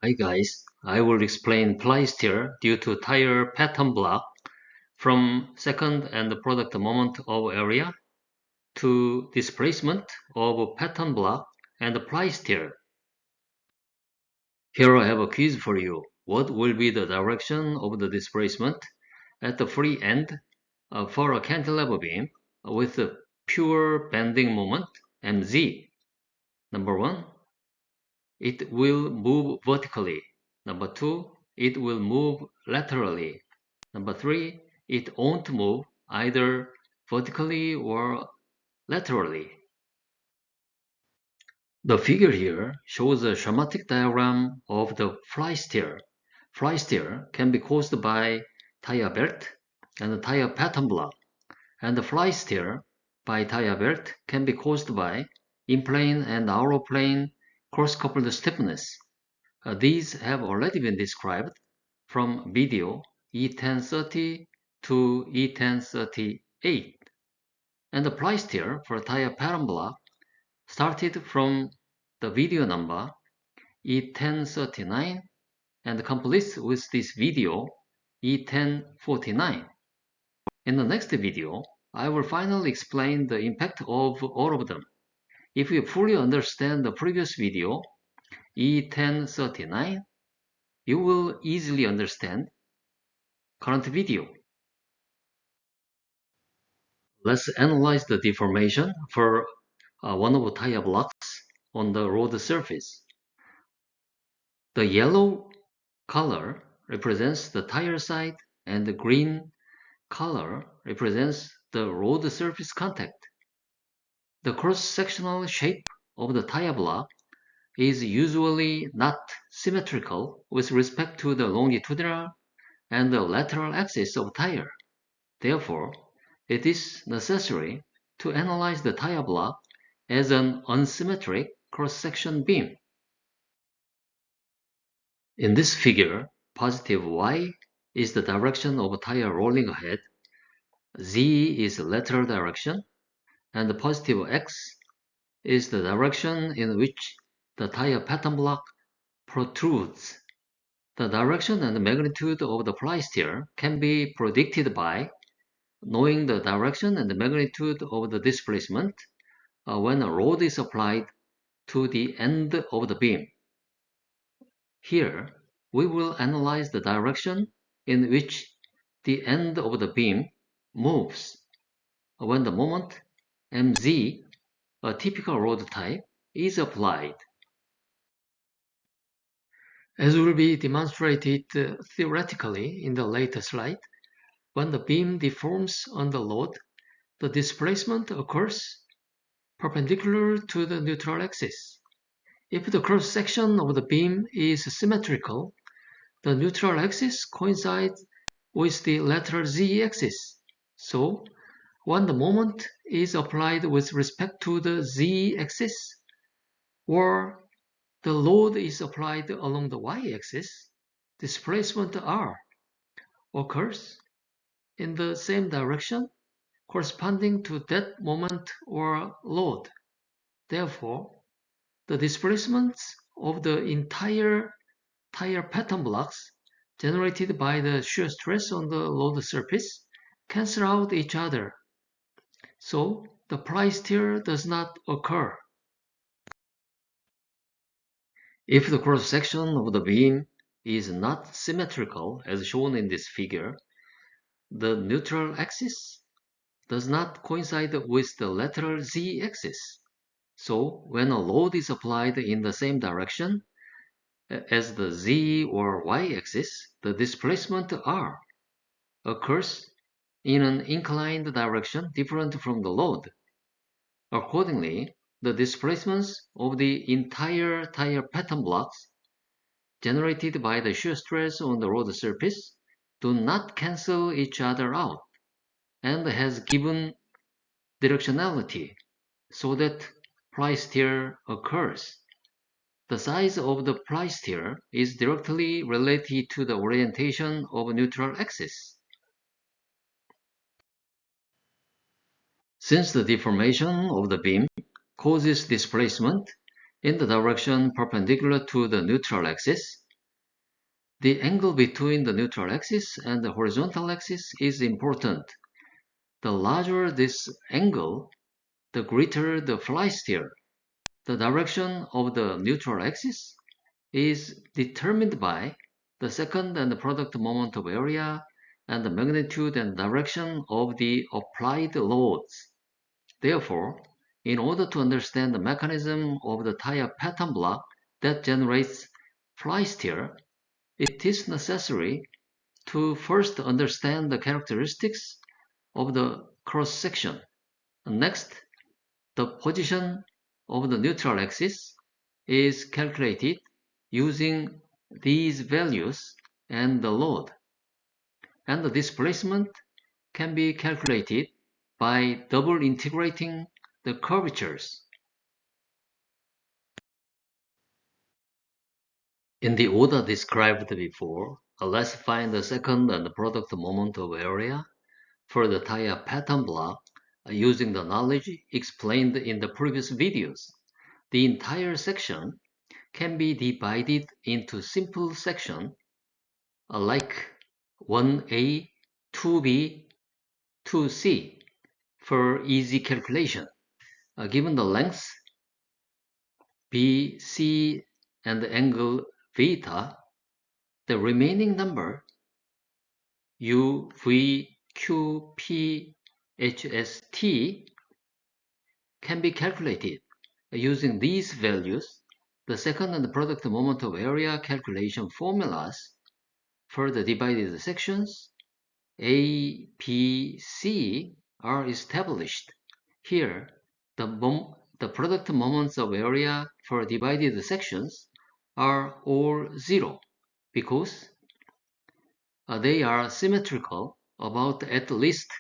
Hi guys, I will explain ply steer due to tire pattern block from second and product moment of area to displacement of pattern block and ply steer. Here I have a quiz for you. What will be the direction of the displacement at the free end for a cantilever beam with a pure bending moment mz? Number 1, it will move vertically. Number 2, it will move laterally. Number 3, it won't move either vertically or laterally. The figure here shows a schematic diagram of the fly steer. Fly steer can be caused by tire belt and tire pattern block, and the fly steer by tire belt can be caused by in-plane and out-of-plane cross-coupled stiffness. These have already been described from video E1030 to E1038, and the price tier for tire pattern block started from the video number E1039 and completes with this video E1049. In the next video, I will finally explain the impact of all of them. If you fully understand the previous video, E1039, you will easily understand current video. Let's analyze the deformation for one of the tire blocks on the road surface. The yellow color represents the tire side and the green color represents the road surface contact. The cross-sectional shape of the tire block is usually not symmetrical with respect to the longitudinal and the lateral axis of tire. Therefore, it is necessary to analyze the tire block as an unsymmetric cross-section beam. In this figure, positive y is the direction of tire rolling ahead, z is lateral direction, and the positive x is the direction in which the tire pattern block protrudes. The direction and magnitude of the ply steer can be predicted by knowing the direction and the magnitude of the displacement when a load is applied to the end of the beam. Here, we will analyze the direction in which the end of the beam moves when the moment mz, a typical load type, is applied. As will be demonstrated theoretically in the later slide, when the beam deforms on the load, the displacement occurs perpendicular to the neutral axis. If the cross-section of the beam is symmetrical, the neutral axis coincides with the lateral z-axis. So, when the moment is applied with respect to the z-axis, or the load is applied along the y-axis, displacement r occurs in the same direction corresponding to that moment or load. Therefore, the displacements of the entire tire pattern blocks generated by the shear stress on the load surface cancel out each other. So the ply steer does not occur. If the cross-section of the beam is not symmetrical as shown in this figure, the neutral axis does not coincide with the lateral z-axis. So when a load is applied in the same direction as the z or y-axis, the displacement r occurs in an inclined direction different from the load. Accordingly, the displacements of the entire tire pattern blocks generated by the shear stress on the road surface do not cancel each other out and has given directionality so that ply steer occurs. The size of the ply steer is directly related to the orientation of neutral axis. Since the deformation of the beam causes displacement in the direction perpendicular to the neutral axis, The angle between the neutral axis and the horizontal axis is important. The larger this angle, the greater the fly steer. The direction of the neutral axis is determined by the second and the product moment of area and the magnitude and direction of the applied loads. Therefore, in order to understand the mechanism of the tire pattern block that generates fly steer, it is necessary to first understand the characteristics of the cross-section. Next, the position of the neutral axis is calculated using these values and the load. And the displacement can be calculated by double integrating the curvatures. In the order described before, let's find the second and the product moment of area for the tire pattern block using the knowledge explained in the previous videos. The entire section can be divided into simple sections like 1A, 2B, 2C for easy calculation. Given the length B, C, and the angle theta, the remaining number U, V, Q, P, H, S, T can be calculated. Using these values, the second and the product moment of area calculation formulas for the divided sections A, B, C are established. Here, the product moments of area for divided sections are all zero because they are symmetrical about at least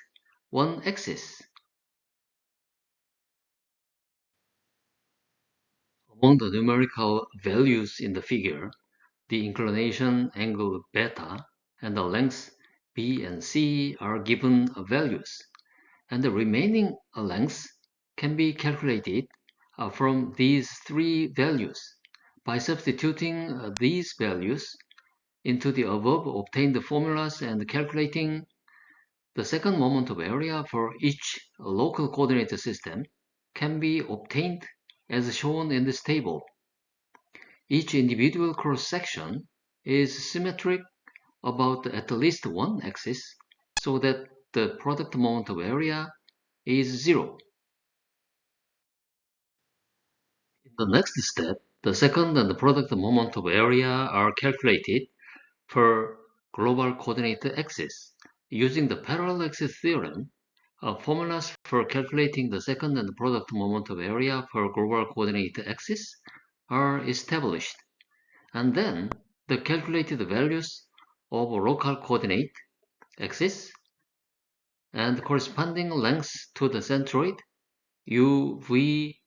one axis. Among the numerical values in the figure, the inclination angle beta and the lengths B and C are given values, and the remaining lengths can be calculated from these three values. By substituting these values into the above obtained formulas and calculating the second moment of area for each local coordinate system can be obtained as shown in this table. Each individual cross-section is symmetric about at least one axis, so that the product moment of area is zero. In the next step, the second and the product moment of area are calculated for global coordinate axis. Using the parallel axis theorem, formulas for calculating the second and product moment of area for global coordinate axis are established, and then the calculated values of local coordinate axis and corresponding lengths to the centroid U, V,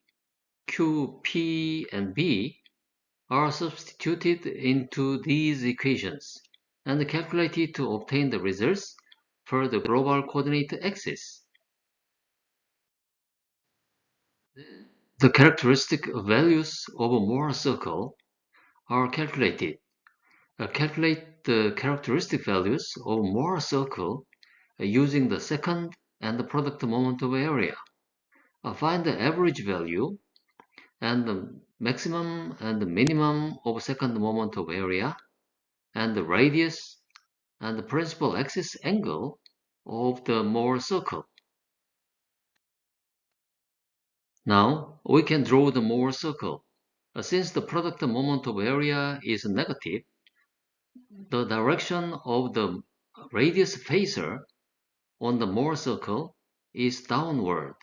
Q, P, and B are substituted into these equations and calculated to obtain the results for the global coordinate axis. The characteristic values of a Mohr circle are calculated. Calculate the characteristic values of Mohr circle using the second and the product moment of area. Find the average value and the maximum and the minimum of second moment of area and the radius and the principal axis angle of the Mohr circle. Now we can draw the Mohr circle. Since the product moment of area is negative, the direction of the radius phasor on the Mohr circle is downward,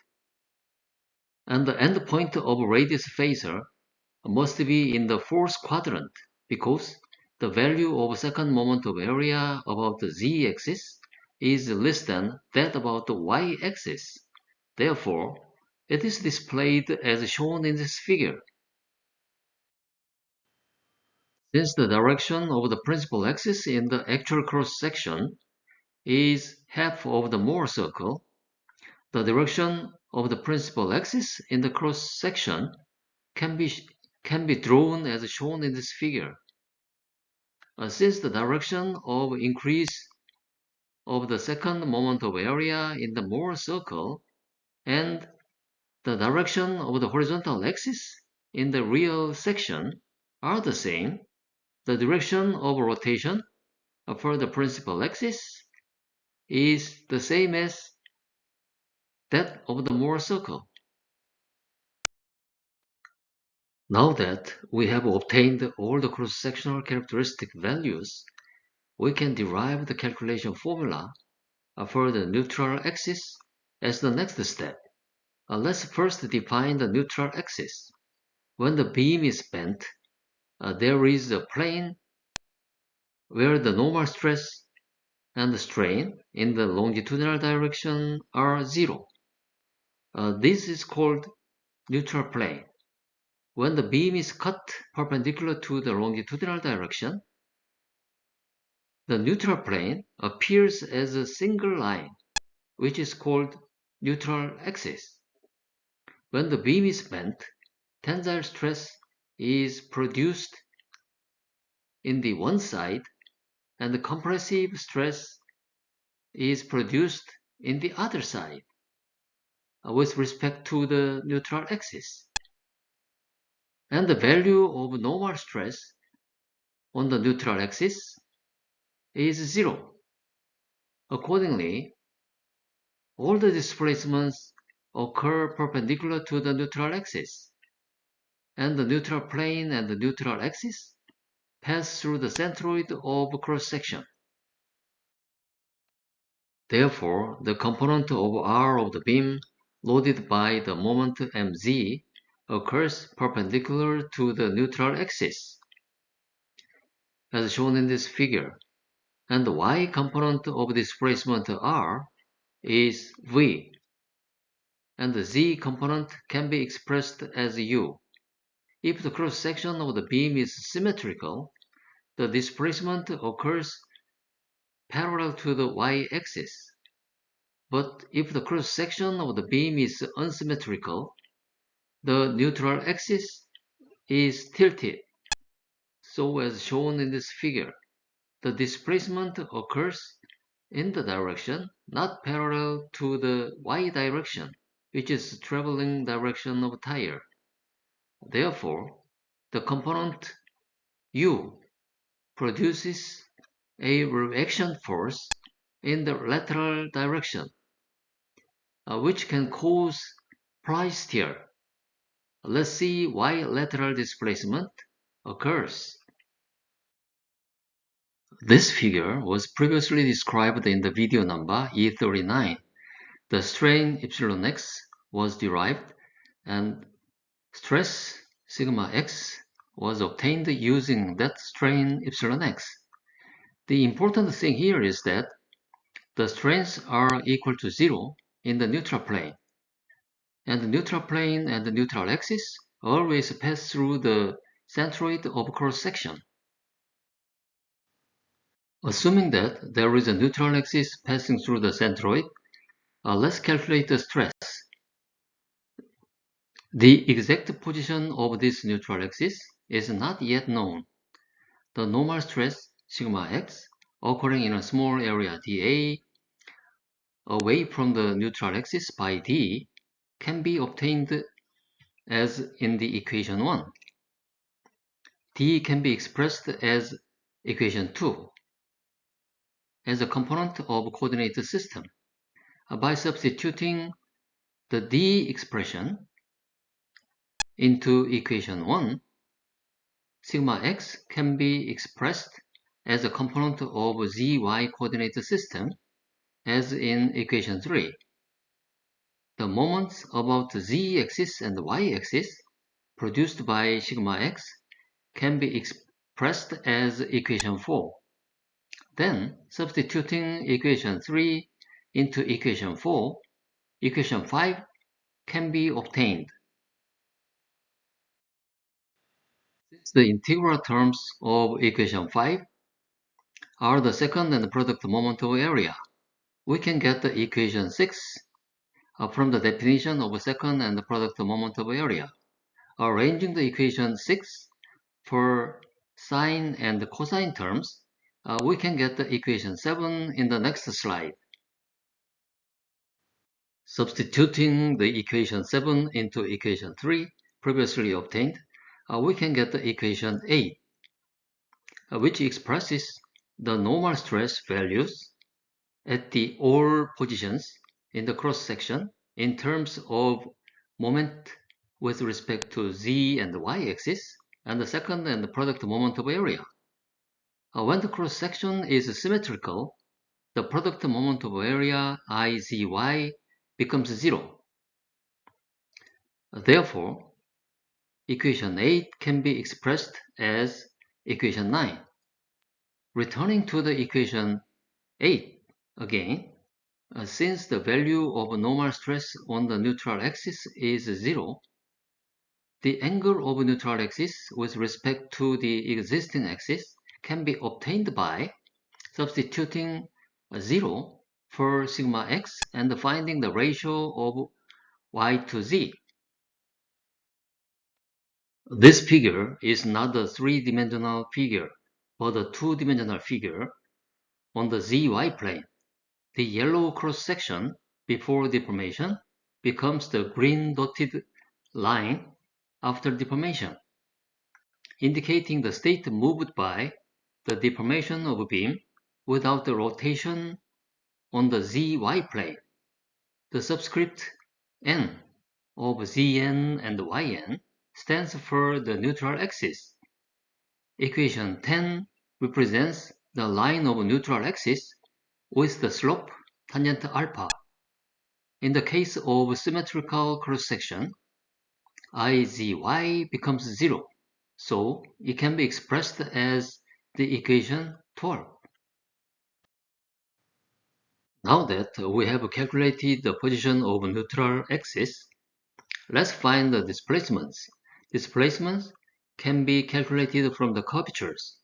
and the endpoint of radius phasor must be in the fourth quadrant because the value of second moment of area about the z-axis is less than that about the y-axis. Therefore, it is displayed as shown in this figure. Since the direction of the principal axis in the actual cross-section is half of the Mohr circle, the direction of the principal axis in the cross-section can be drawn as shown in this figure. Since the direction of increase of the second moment of area in the Mohr circle and the direction of the horizontal axis in the real section are the same, the direction of rotation for the principal axis is the same as that of the Mohr circle. Now that we have obtained all the cross-sectional characteristic values, we can derive the calculation formula for the neutral axis as the next step. Let's first define the neutral axis. When the beam is bent, there is a plane where the normal stress and the strain in the longitudinal direction are zero. This is called neutral plane. When the beam is cut perpendicular to the longitudinal direction, the neutral plane appears as a single line, which is called neutral axis. When the beam is bent, tensile stress is produced in the one side and the compressive stress is produced in the other side with respect to the neutral axis. And the value of normal stress on the neutral axis is zero. Accordingly, all the displacements occur perpendicular to the neutral axis, and the neutral plane and the neutral axis pass through the centroid of cross-section. Therefore, the component of R of the beam loaded by the moment mz occurs perpendicular to the neutral axis, as shown in this figure, and the y component of displacement R is v, and the z component can be expressed as u. If the cross-section of the beam is symmetrical, the displacement occurs parallel to the y-axis. But if the cross-section of the beam is unsymmetrical, the neutral axis is tilted. So as shown in this figure, the displacement occurs in the direction not parallel to the y direction, which is traveling direction of tire. Therefore, the component U produces a reaction force in the lateral direction, which can cause ply steer. Let's see why lateral displacement occurs. This figure was previously described in the video number E39. The strain εx was derived and stress sigma x was obtained using that strain εx. The important thing here is that the strains are equal to zero in the neutral plane, and the neutral plane and the neutral axis always pass through the centroid of cross-section. Assuming that there is a neutral axis passing through the centroid, let's calculate the stress. The exact position of this neutral axis is not yet known. The normal stress sigma x occurring in a small area dA away from the neutral axis by d can be obtained as in the equation 1. d can be expressed as equation 2 as a component of coordinate system. By substituting the d expression into equation 1, sigma x can be expressed as a component of zy coordinate system as in equation 3. The moments about the z-axis and the y-axis produced by sigma x can be expressed as equation 4. Then, substituting equation 3 into equation 4, equation 5 can be obtained. Since the integral terms of equation 5 are the second and product moment of area, we can get the equation 6 from the definition of second and product moment of area. Arranging the equation 6 for sine and cosine terms, we can get the equation 7 in the next slide. Substituting the equation 7 into equation 3 previously obtained, we can get the equation 8, which expresses the normal stress values at the all positions in the cross-section in terms of moment with respect to z and y-axis and the second and the product moment of area. When the cross-section is symmetrical, the product moment of area IZY becomes 0. Therefore, equation 8 can be expressed as equation 9. Returning to the equation 8 again, since the value of normal stress on the neutral axis is 0, the angle of neutral axis with respect to the existing axis can be obtained by substituting 0 for sigma x and finding the ratio of y to z. This figure is not a three-dimensional figure, but a two-dimensional figure on the zy plane. The yellow cross-section before deformation becomes the green dotted line after deformation, indicating the state moved by the deformation of a beam without the rotation on the zy plane. The subscript n of zn and yn stands for the neutral axis. Equation 10 represents the line of neutral axis with the slope tangent alpha. In the case of symmetrical cross-section, IZY becomes 0, so it can be expressed as the equation 12. Now that we have calculated the position of neutral axis, let's find the displacements. Displacements can be calculated from the curvatures.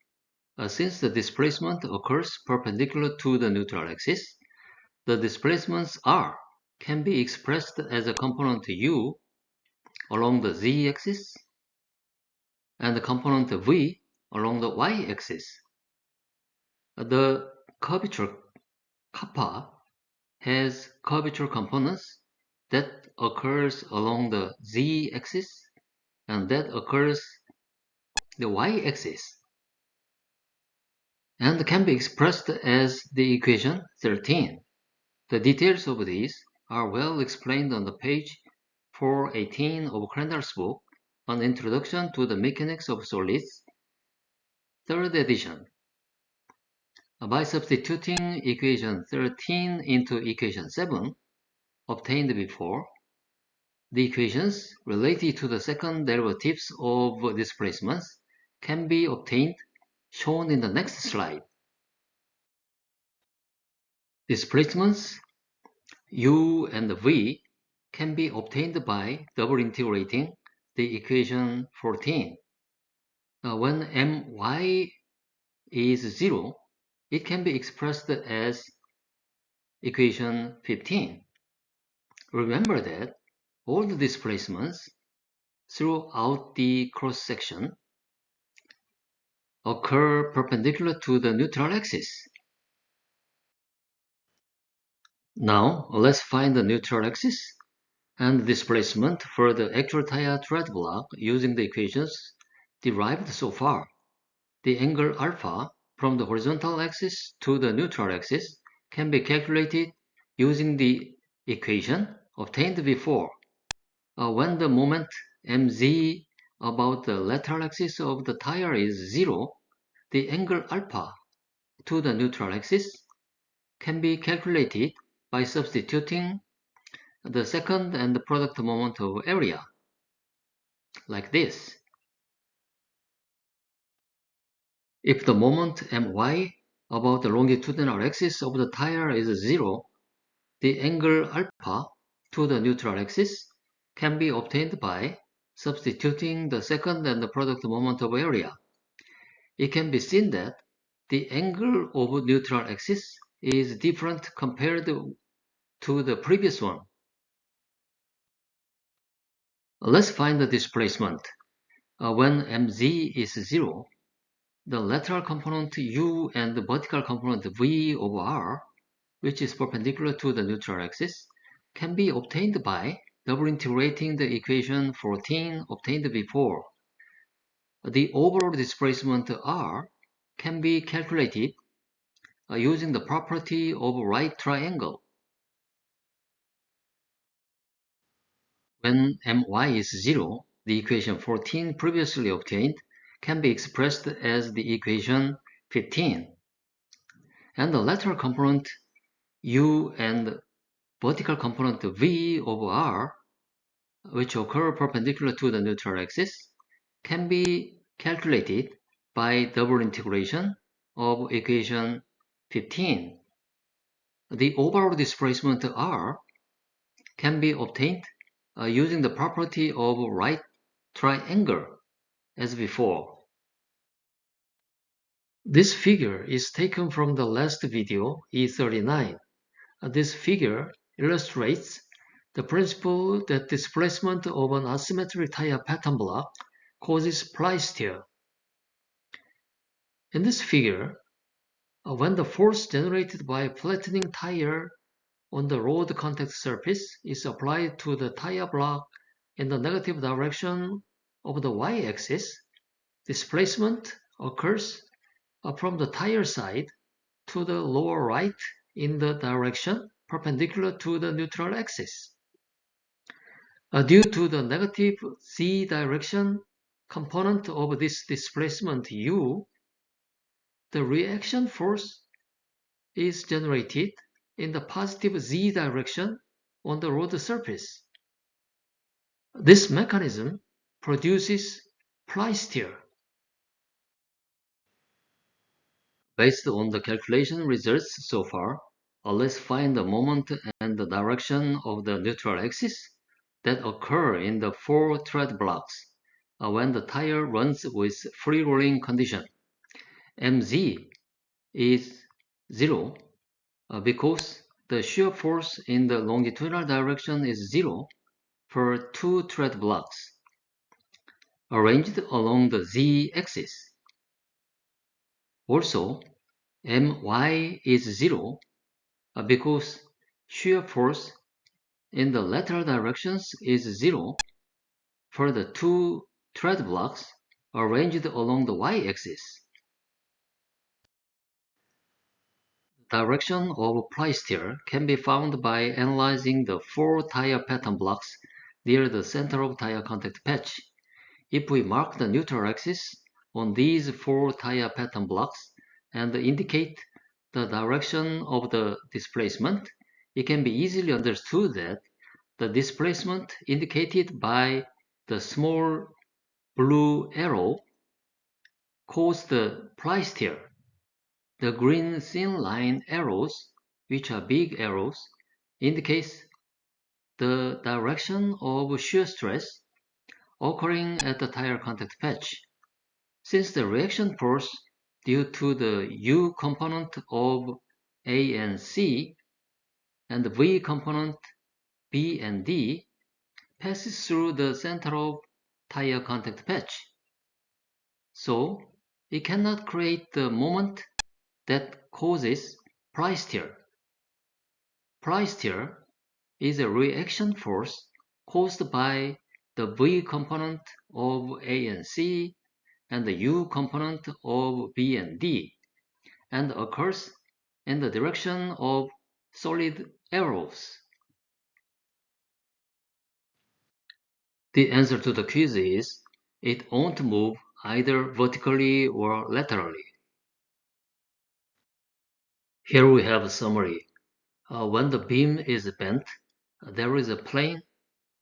Since the displacement occurs perpendicular to the neutral axis, the displacements R can be expressed as a component U along the z-axis and the component V along the y-axis. The curvature kappa has curvature components that occurs along the z-axis and that occurs the y-axis, and can be expressed as the equation 13. The details of these are well explained on the page 418 of Crandall's book, An Introduction to the Mechanics of Solids, 3rd edition. By substituting equation 13 into equation 7, obtained before, the equations related to the second derivatives of displacements can be obtained, shown in the next slide. Displacements U and V can be obtained by double integrating the equation 14. When my is 0, it can be expressed as equation 15. Remember that all the displacements throughout the cross-section occur perpendicular to the neutral axis. Now let's find the neutral axis and displacement for the actual tire tread block using the equations derived so far. The angle alpha from the horizontal axis to the neutral axis can be calculated using the equation obtained before. When the moment mz about the lateral axis of the tire is 0, the angle alpha to the neutral axis can be calculated by substituting the second and the product moment of area, like this. If the moment my about the longitudinal axis of the tire is 0, the angle alpha to the neutral axis can be obtained by substituting the second and the product moment of area. It can be seen that the angle of neutral axis is different compared to the previous one. Let's find the displacement. When mz is 0, the lateral component U and the vertical component V over R, which is perpendicular to the neutral axis, can be obtained by double integrating the equation 14 obtained before. The overall displacement R can be calculated using the property of right triangle. When my is 0, the equation 14 previously obtained can be expressed as the equation 15. And the lateral component U and vertical component V over R, which occur perpendicular to the neutral axis, can be calculated by double integration of equation 15. The overall displacement R can be obtained using the property of right triangle as before. This figure is taken from the last video, E39. This figure illustrates the principle that displacement of an asymmetric tire pattern block causes plystere. In this figure, when the force generated by a flattening tire on the road contact surface is applied to the tire block in the negative direction of the y-axis, displacement occurs from the tire side to the lower right in the direction perpendicular to the neutral axis. Due to the negative z direction component of this displacement u, the reaction force is generated in the positive z direction on the road surface. This mechanism produces plystere. Based on the calculation results so far, let's find the moment and the direction of the neutral axis that occur in the 4 tread blocks when the tire runs with free rolling condition. mz is 0 because the shear force in the longitudinal direction is 0 for 2 tread blocks arranged along the z-axis. Also, my is 0 because shear force in the lateral directions is 0 for the 2 tread blocks arranged along the y-axis. Direction of plystere can be found by analyzing the 4 tire pattern blocks near the center of tire contact patch. If we mark the neutral axis on these 4 tire pattern blocks and indicate the direction of the displacement, it can be easily understood that the displacement indicated by the small blue arrow caused the plystere. The green thin line arrows, which are big arrows, indicates the direction of shear stress occurring at the tire contact patch. Since the reaction force due to the U component of A and C and the V component B and D passes through the center of tire contact patch, so it cannot create the moment that causes plystere. Plystere is a reaction force caused by the V component of A and C and the U component of B and D, and occurs in the direction of solid arrows. The answer to the quiz is it won't move either vertically or laterally. Here we have a summary. When the beam is bent, there is a plane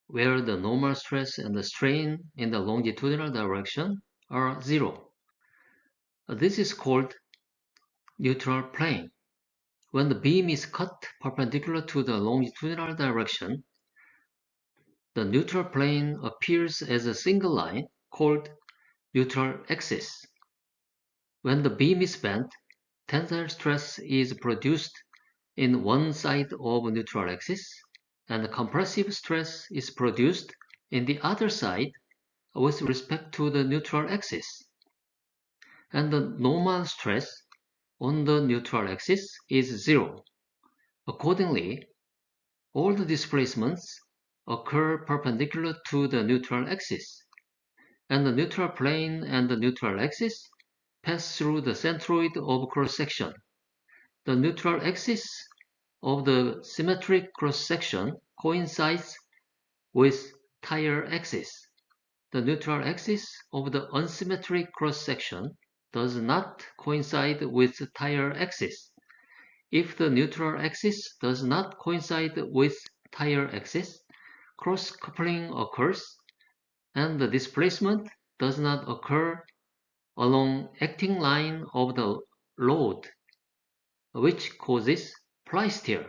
where the normal stress and the strain in the longitudinal direction are 0. This is called neutral plane. When the beam is cut perpendicular to the longitudinal direction, the neutral plane appears as a single line called neutral axis. When the beam is bent, tensile stress is produced in one side of neutral axis, and compressive stress is produced in the other side with respect to the neutral axis. and the normal stress on the neutral axis is 0. Accordingly, all the displacements occur perpendicular to the neutral axis, and the neutral plane and the neutral axis pass through the centroid of cross-section. The neutral axis of the symmetric cross-section coincides with tire axis. The neutral axis of the unsymmetric cross-section does not coincide with the tire axis. If the neutral axis does not coincide with tire axis, cross-coupling occurs, and the displacement does not occur along acting line of the load, which causes plysthere.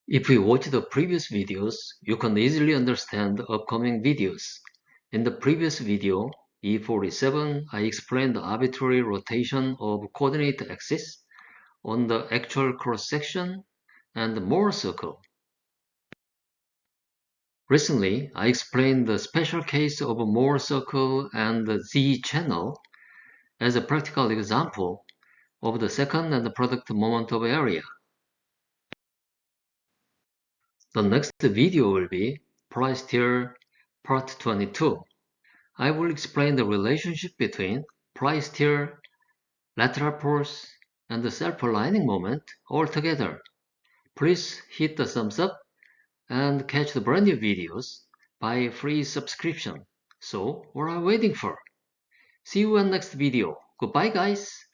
If you watch the previous videos, you can easily understand the upcoming videos. In the previous video, E47, I explained the arbitrary rotation of coordinate axis on the actual cross-section and the Mohr circle. Recently, I explained the special case of a Mohr circle and the Z-channel as a practical example of the second and the product moment of area. The next video will be plysthere part 22. I will explain the relationship between plysthere, lateral force, and the self-aligning moment all together. Please hit the thumbs up and catch the brand new videos by free subscription. So, what are you waiting for? See you in next video. Goodbye, guys.